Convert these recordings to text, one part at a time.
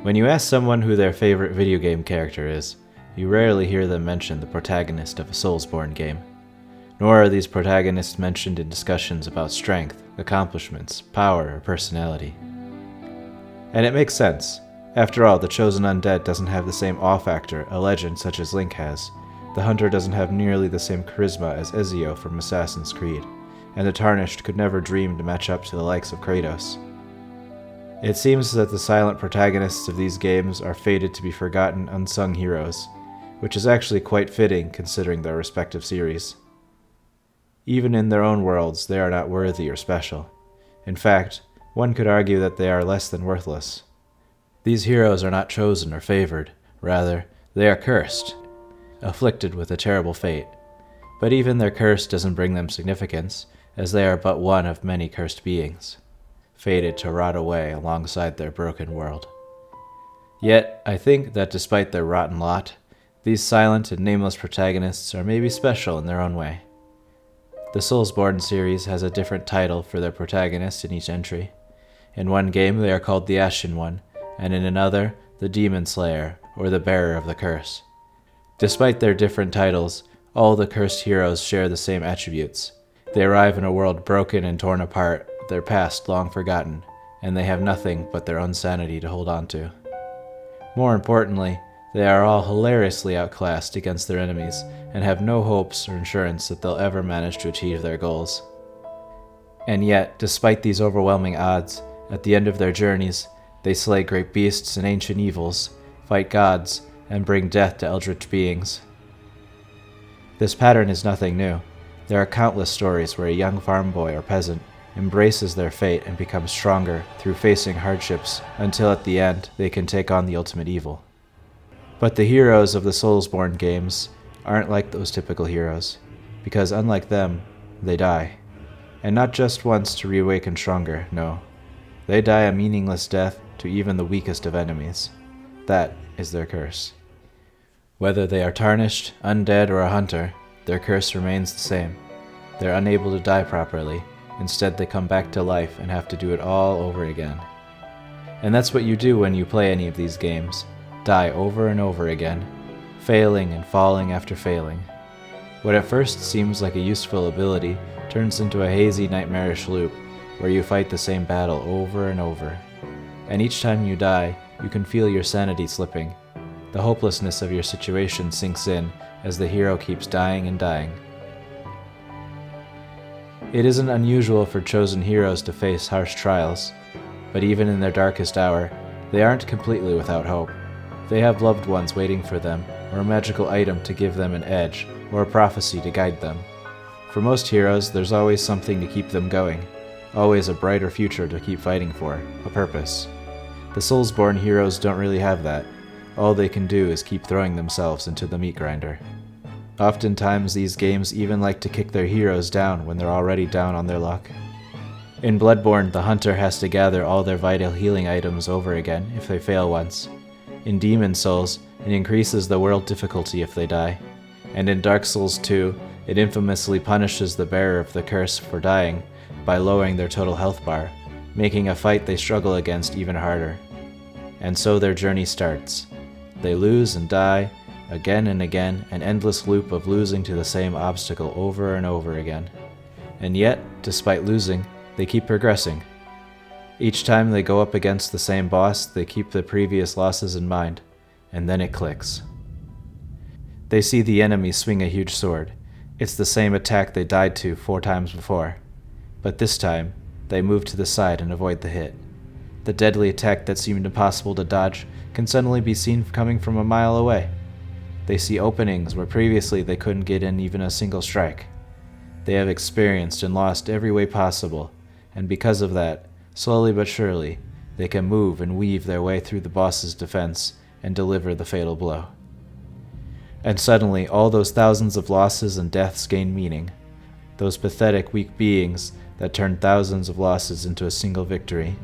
When you ask someone who their favorite video game character is, you rarely hear them mention the protagonist of a soulsborn game. Nor are these protagonists mentioned in discussions about strength, accomplishments, power, or personality. And it makes sense. After all, the chosen undead doesn't have the same awe factor a legend such as Link has. The hunter doesn't have nearly the same charisma as Ezio from Assassin's Creed, and the tarnished could never dream to match up to the likes of Kratos. It seems that the silent protagonists of these games are fated to be forgotten unsung heroes, which is actually quite fitting considering their respective series. Even in their own worlds, they are not worthy or special. In fact, one could argue that they are less than worthless. These heroes are not chosen or favored, rather, they are cursed, afflicted with a terrible fate. But even their curse doesn't bring them significance, as they are but one of many cursed beings, fated to rot away alongside their broken world. Yet, I think that despite their rotten lot, these silent and nameless protagonists are maybe special in their own way. The Soulsborn series has a different title for their protagonists in each entry. In one game they are called the Ashen One, and in another, the Demon Slayer, or the Bearer of the Curse. Despite their different titles, all the cursed heroes share the same attributes. They arrive in a world broken and torn apart, their past long forgotten, and they have nothing but their own sanity to hold on to. More importantly, they are all hilariously outclassed against their enemies, and have no hopes or insurance that they'll ever manage to achieve their goals. And yet, despite these overwhelming odds, at the end of their journeys, they slay great beasts and ancient evils, fight gods, and bring death to eldritch beings. This pattern is nothing new. There are countless stories where a young farm boy or peasant embraces their fate and becomes stronger through facing hardships until at the end they can take on the ultimate evil. But the heroes of the Soulsborn games aren't like those typical heroes, because unlike them, they die. And not just once to reawaken stronger, no. They die a meaningless death to even the weakest of enemies. That is their curse. Whether they are tarnished, undead, or a hunter, their curse remains the same. They're unable to die properly. Instead, they come back to life and have to do it all over again. And that's what you do when you play any of these games. Die over and over again, failing and falling after failing. What at first seems like a useful ability turns into a hazy, nightmarish loop where you fight the same battle over and over. And each time you die, you can feel your sanity slipping. The hopelessness of your situation sinks in as the hero keeps dying and dying. It isn't unusual for chosen heroes to face harsh trials, but even in their darkest hour, they aren't completely without hope. They have loved ones waiting for them, or a magical item to give them an edge, or a prophecy to guide them. For most heroes, there's always something to keep them going, always a brighter future to keep fighting for, a purpose. The Soulsborn heroes don't really have that. All they can do is keep throwing themselves into the meat grinder. Oftentimes, these games even like to kick their heroes down when they're already down on their luck. In Bloodborne, the hunter has to gather all their vital healing items over again if they fail once. In Demon Souls, it increases the world difficulty if they die. And in Dark Souls 2, it infamously punishes the bearer of the curse for dying by lowering their total health bar, making a fight they struggle against even harder. And so their journey starts. They lose and die, again and again, an endless loop of losing to the same obstacle over and over again. And yet, despite losing, they keep progressing. Each time they go up against the same boss, they keep the previous losses in mind, and then it clicks. They see the enemy swing a huge sword. It's the same attack they died to 4 times before. But this time, they move to the side and avoid the hit. The deadly attack that seemed impossible to dodge can suddenly be seen coming from a mile away. They see openings where previously they couldn't get in even a single strike. They have experienced and lost every way possible, and because of that, slowly but surely, they can move and weave their way through the boss's defense and deliver the fatal blow. And suddenly, all those thousands of losses and deaths gain meaning. Those pathetic, weak beings that turn thousands of losses into a single victory.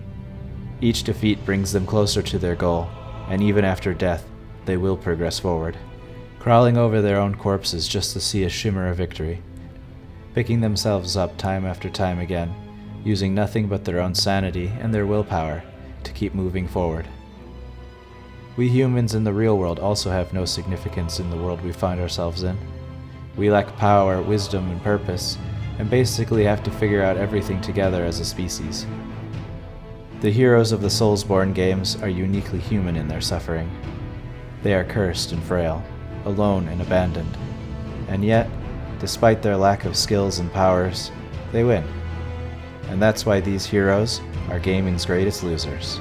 Each defeat brings them closer to their goal, and even after death, they will progress forward, crawling over their own corpses just to see a shimmer of victory, picking themselves up time after time again, using nothing but their own sanity and their willpower to keep moving forward. We humans in the real world also have no significance in the world we find ourselves in. We lack power, wisdom, and purpose, and basically have to figure out everything together as a species. The heroes of the Soulsborn games are uniquely human in their suffering. They are cursed and frail, alone and abandoned. And yet, despite their lack of skills and powers, they win. And that's why these heroes are gaming's greatest losers.